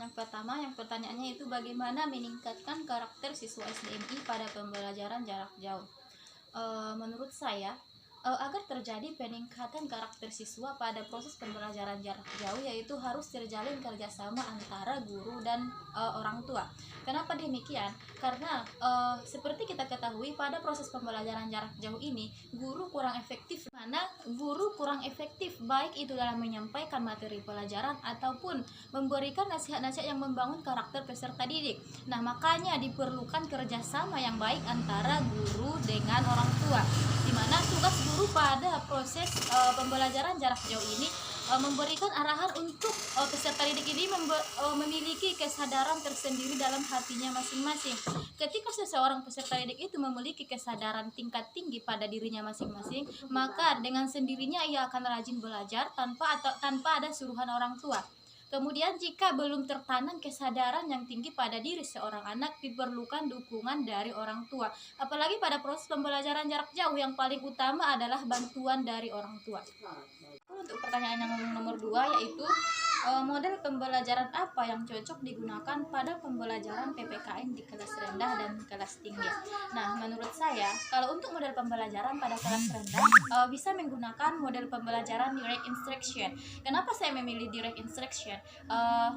yang pertama, yang pertanyaannya itu bagaimana meningkatkan karakter siswa SDMI pada pembelajaran jarak jauh. Menurut saya, agar terjadi peningkatan karakter siswa pada proses pembelajaran jarak jauh, yaitu harus terjalin kerjasama antara guru dan orang tua. Kenapa demikian? Karena seperti kita ketahui, pada proses pembelajaran jarak jauh ini guru kurang efektif, baik itu dalam menyampaikan materi pelajaran ataupun memberikan nasihat-nasihat yang membangun karakter peserta didik. Nah, makanya diperlukan kerjasama yang baik antara guru dengan orang tua, di mana tugas guru pada proses pembelajaran jarak jauh ini memberikan arahan untuk peserta didik ini memiliki kesadaran tersendiri dalam hatinya masing-masing. Ketika seseorang peserta didik itu memiliki kesadaran tingkat tinggi pada dirinya masing-masing, maka dengan sendirinya ia akan rajin belajar tanpa ada suruhan orang tua. Kemudian jika belum tertanam kesadaran yang tinggi pada diri seorang anak, diperlukan dukungan dari orang tua. Apalagi pada proses pembelajaran jarak jauh, yang paling utama adalah bantuan dari orang tua. Untuk pertanyaan yang nomor 2, yaitu model pembelajaran apa yang cocok digunakan pada pembelajaran PPKN di kelas rendah dan kelas tinggi. Nah, menurut saya, kalau untuk model pembelajaran pada kelas rendah bisa menggunakan model pembelajaran direct instruction. Kenapa saya memilih direct instruction?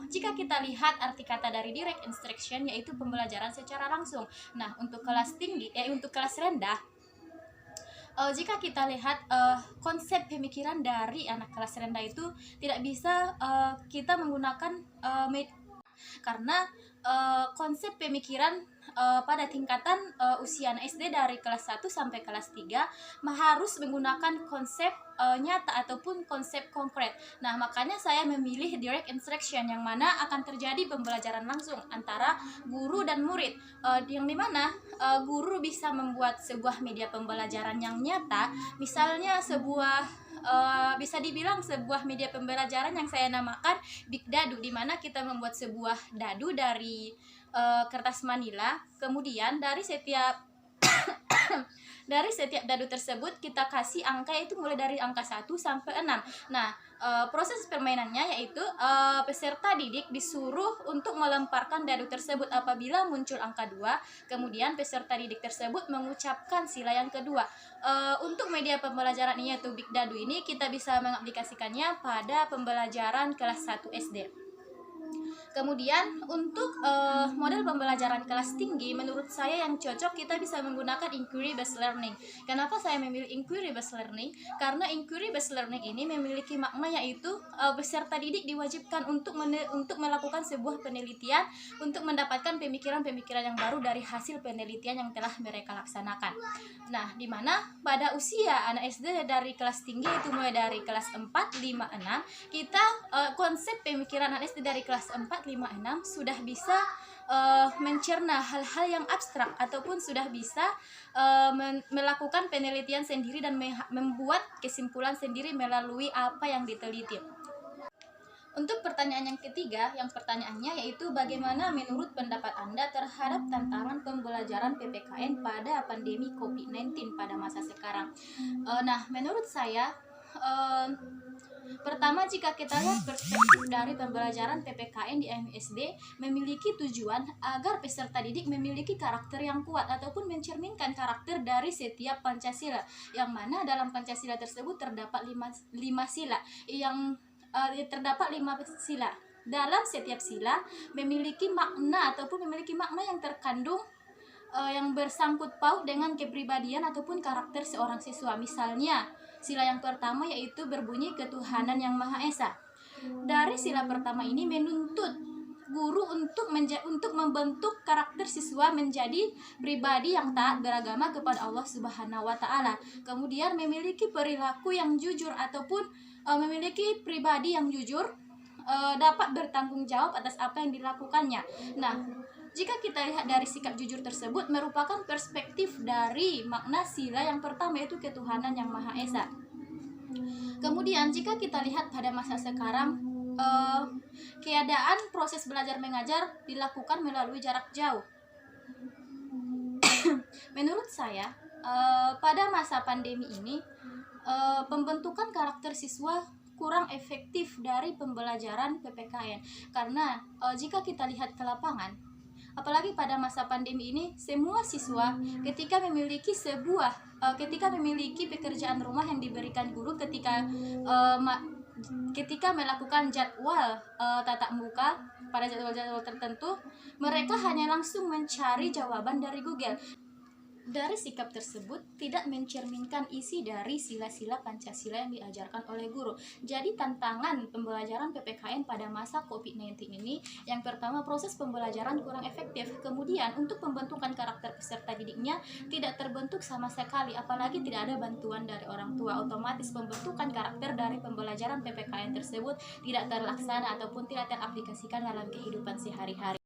Jika kita lihat arti kata dari direct instruction, yaitu pembelajaran secara langsung. Nah, untuk kelas tinggi, untuk kelas rendah, jika kita lihat konsep pemikiran dari anak kelas rendah itu tidak bisa kita menggunakan karena konsep pemikiran pada tingkatan usia SD dari kelas 1 sampai kelas 3 harus menggunakan konsep nyata ataupun konsep konkret. Nah, makanya saya memilih direct instruction, yang mana akan terjadi pembelajaran langsung antara guru dan murid, yang dimana guru bisa membuat sebuah media pembelajaran yang nyata. Misalnya bisa dibilang sebuah media pembelajaran yang saya namakan Big Dadu, di mana kita membuat sebuah dadu dari kertas manila. Kemudian dari setiap dadu tersebut kita kasih angka, itu mulai dari angka 1 sampai 6. Nah, proses permainannya yaitu peserta didik disuruh untuk melemparkan dadu tersebut. Apabila muncul angka 2, kemudian peserta didik tersebut mengucapkan sila yang kedua. Untuk media pembelajaran ini, yaitu Big Dadu ini, kita bisa mengaplikasikannya pada pembelajaran kelas 1 SD. Kemudian untuk model pembelajaran kelas tinggi, menurut saya yang cocok kita bisa menggunakan inquiry based learning. Kenapa saya memilih inquiry based learning? Karena inquiry based learning ini memiliki makna, yaitu peserta didik diwajibkan untuk melakukan sebuah penelitian untuk mendapatkan pemikiran-pemikiran yang baru dari hasil penelitian yang telah mereka laksanakan. Nah, di mana pada usia anak SD dari kelas tinggi, itu mulai dari kelas 4, 5, 6, kita konsep pemikiran anak SD dari kelas 4, 5, 6 sudah bisa mencerna hal-hal yang abstrak, ataupun sudah bisa melakukan penelitian sendiri dan membuat kesimpulan sendiri melalui apa yang diteliti. Untuk pertanyaan yang ketiga, yang pertanyaannya yaitu bagaimana menurut pendapat Anda terhadap tantangan pembelajaran PPKN pada pandemi COVID-19 pada masa sekarang? Nah, menurut saya, pertama, jika kita lihat perspektif dari pembelajaran PPKN di MSD, memiliki tujuan agar peserta didik memiliki karakter yang kuat ataupun mencerminkan karakter dari setiap Pancasila, yang mana dalam Pancasila tersebut terdapat 5 sila, yang terdapat 5 sila. Dalam setiap sila memiliki makna yang terkandung yang bersangkut paut dengan kepribadian ataupun karakter seorang siswa. Misalnya, sila yang pertama yaitu berbunyi ketuhanan yang Maha Esa. Dari sila pertama ini menuntut guru untuk membentuk karakter siswa menjadi pribadi yang taat beragama kepada Allah Subhanahu wa Ta'ala. Kemudian memiliki perilaku yang jujur ataupun memiliki pribadi yang jujur, dapat bertanggung jawab atas apa yang dilakukannya. Nah, jika kita lihat dari sikap jujur tersebut merupakan perspektif dari makna sila yang pertama, yaitu ketuhanan yang Maha Esa. Kemudian jika kita lihat pada masa sekarang, keadaan proses belajar mengajar dilakukan melalui jarak jauh. Menurut saya, pada masa pandemi ini, pembentukan karakter siswa kurang efektif dari pembelajaran PPKN. Karena jika kita lihat ke lapangan, apalagi pada masa pandemi ini, semua siswa ketika memiliki ketika memiliki pekerjaan rumah yang diberikan guru ketika melakukan jadwal tatap muka pada jadwal-jadwal tertentu, mereka hanya langsung mencari jawaban dari Google. Dari sikap tersebut tidak mencerminkan isi dari sila-sila Pancasila yang diajarkan oleh guru. Jadi tantangan pembelajaran PPKN pada masa COVID-19 ini, yang pertama, proses pembelajaran kurang efektif. Kemudian untuk pembentukan karakter peserta didiknya tidak terbentuk sama sekali, apalagi tidak ada bantuan dari orang tua. Otomatis pembentukan karakter dari pembelajaran PPKN tersebut tidak terlaksana ataupun tidak teraplikasikan dalam kehidupan sehari-hari.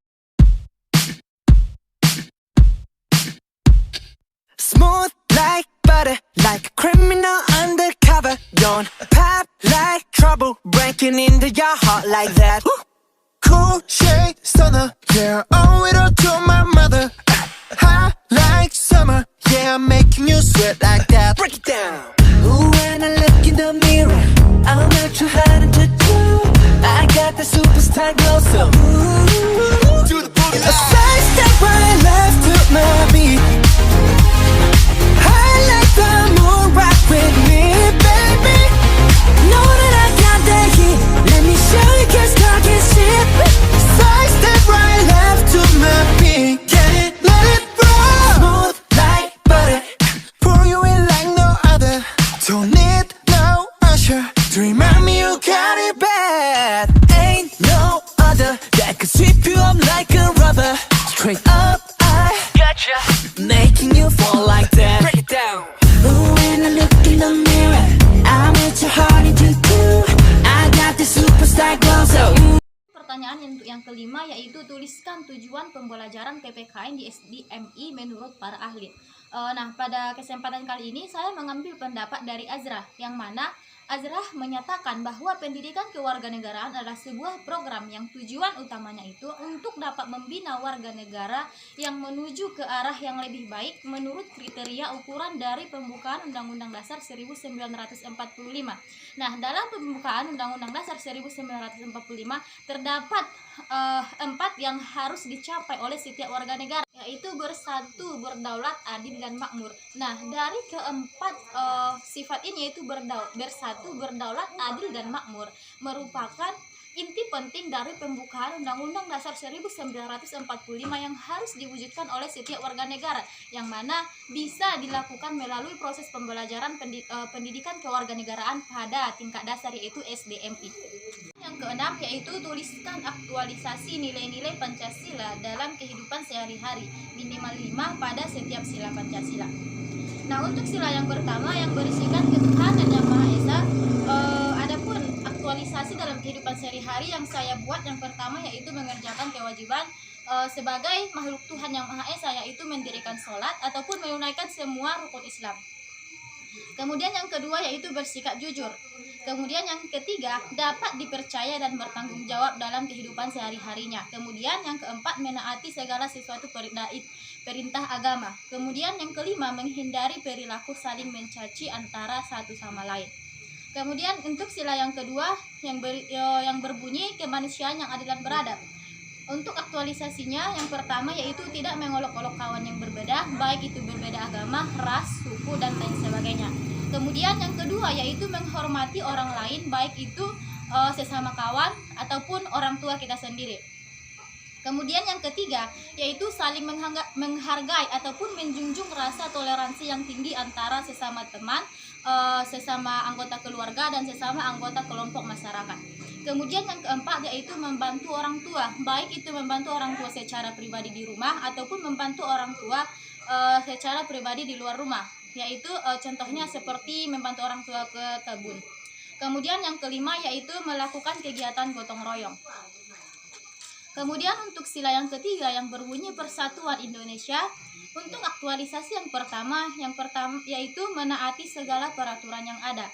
Smooth like butter, like a criminal undercover. Don't pop like trouble, breaking into your heart like that. Cool shade stunner, yeah, owe it all to my mother. Hot like summer, yeah, I'm making you sweat like that. Break it down. Ooh, when I look in the mirror, I'm not too hard to do. I got the superstar glow, so ooh, Do the boogie a line. side step right left to my beat. I like the moon, rock with me, baby. Know that I got the heat. Let me show you, cause talking shit. Side step right left to my beat. Get it, let it roll. Smooth like butter. Pour you in like no other. Don't need no usher to remind me you got it bad. Ain't no other that could sweep you up like a rubber. Straight up, I gotcha, making you fall like that. Break it down. Ooh, when I look in the mirror, I'm at your heart into two. I got the superstar glow, so Pertanyaan yang kelima yaitu tuliskan tujuan pembelajaran PPKN di SDMI menurut para ahli. Nah, pada kesempatan kali ini saya mengambil pendapat dari Azrah, yang mana Azrah menyatakan bahwa pendidikan kewarganegaraan adalah sebuah program yang tujuan utamanya itu untuk dapat membina warga negara yang menuju ke arah yang lebih baik menurut kriteria ukuran dari pembukaan Undang-Undang Dasar 1945. Nah, dalam pembukaan Undang-Undang Dasar 1945 terdapat 4 yang harus dicapai oleh setiap warga negara, yaitu bersatu, berdaulat, adil, dan makmur. Nah, dari keempat sifat ini, yaitu bersatu, berdaulat, adil, dan makmur, merupakan inti penting dari pembukaan Undang-Undang Dasar 1945 yang harus diwujudkan oleh setiap warga negara, yang mana bisa dilakukan melalui proses pembelajaran pendidikan kewarganegaraan pada tingkat dasar, yaitu SDMI. Yang keenam yaitu tuliskan aktualisasi nilai-nilai Pancasila dalam kehidupan sehari-hari, minimal 5 pada setiap sila Pancasila. Nah, untuk sila yang pertama yang berisikan ketuhanan yang Maha Esa, adapun aktualisasi dalam kehidupan sehari-hari yang saya buat, yang pertama yaitu mengerjakan kewajiban sebagai makhluk Tuhan yang Maha Esa, yaitu mendirikan sholat ataupun menunaikan semua rukun Islam. Kemudian yang kedua yaitu bersikap jujur. Kemudian yang ketiga, dapat dipercaya dan bertanggung jawab dalam kehidupan sehari-harinya. Kemudian yang keempat, menaati segala sesuatu perintah agama. Kemudian yang kelima, menghindari perilaku saling mencaci antara satu sama lain. Kemudian untuk sila yang kedua yang berbunyi kemanusiaan yang adil dan beradab. Untuk aktualisasinya, yang pertama yaitu tidak mengolok-olok kawan yang berbeda, baik itu berbeda agama, ras, suku, dan lain sebagainya. Kemudian yang kedua yaitu menghormati orang lain, baik itu sesama kawan ataupun orang tua kita sendiri. Kemudian yang ketiga yaitu saling menghargai ataupun menjunjung rasa toleransi yang tinggi antara sesama teman, sesama anggota keluarga, dan sesama anggota kelompok masyarakat. Kemudian yang keempat yaitu membantu orang tua, baik itu membantu orang tua secara pribadi di rumah ataupun membantu orang tua secara pribadi di luar rumah, yaitu contohnya seperti membantu orang tua ke kebun. Kemudian yang kelima yaitu melakukan kegiatan gotong royong. Kemudian untuk sila yang ketiga yang berbunyi Persatuan Indonesia, untuk aktualisasi yang pertama yaitu menaati segala peraturan yang ada.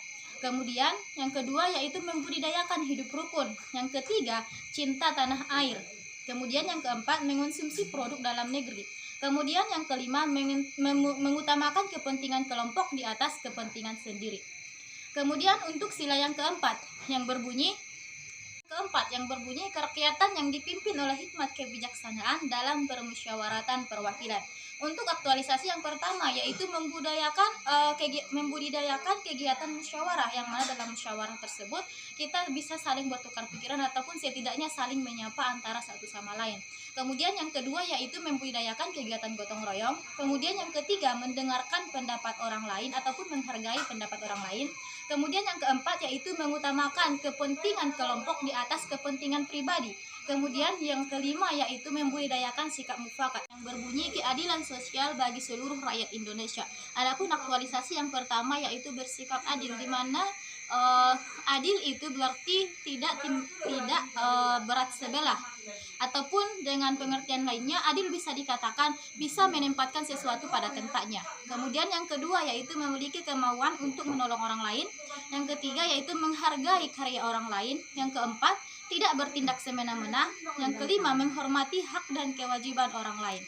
Kemudian yang kedua yaitu membudidayakan hidup rukun. Yang ketiga, cinta tanah air. Kemudian yang keempat, mengonsumsi produk dalam negeri. Kemudian yang kelima, mengutamakan kepentingan kelompok di atas kepentingan sendiri. Kemudian untuk sila yang keempat yang berbunyi keempat, yang berbunyi kerakyatan yang dipimpin oleh hikmat kebijaksanaan dalam permusyawaratan perwakilan. Untuk aktualisasi yang pertama yaitu membudidayakan kegiatan musyawarah, yang mana dalam musyawarah tersebut kita bisa saling bertukar pikiran ataupun setidaknya saling menyapa antara satu sama lain. Kemudian yang kedua yaitu membudidayakan kegiatan gotong royong. Kemudian yang ketiga mendengarkan pendapat orang lain ataupun menghargai pendapat orang lain. Kemudian yang keempat yaitu mengutamakan kepentingan kelompok di atas kepentingan pribadi. Kemudian yang kelima yaitu membudidayakan sikap mufakat yang berbunyi keadilan sosial bagi seluruh rakyat Indonesia. Adapun aktualisasi yang pertama yaitu bersikap adil, di mana adil itu berarti tidak berat sebelah, ataupun dengan pengertian lainnya adil bisa dikatakan bisa menempatkan sesuatu pada tempatnya. Kemudian yang kedua yaitu memiliki kemauan untuk menolong orang lain. Yang ketiga yaitu menghargai karya orang lain. Yang keempat tidak bertindak semena-mena. Yang kelima menghormati hak dan kewajiban orang lain.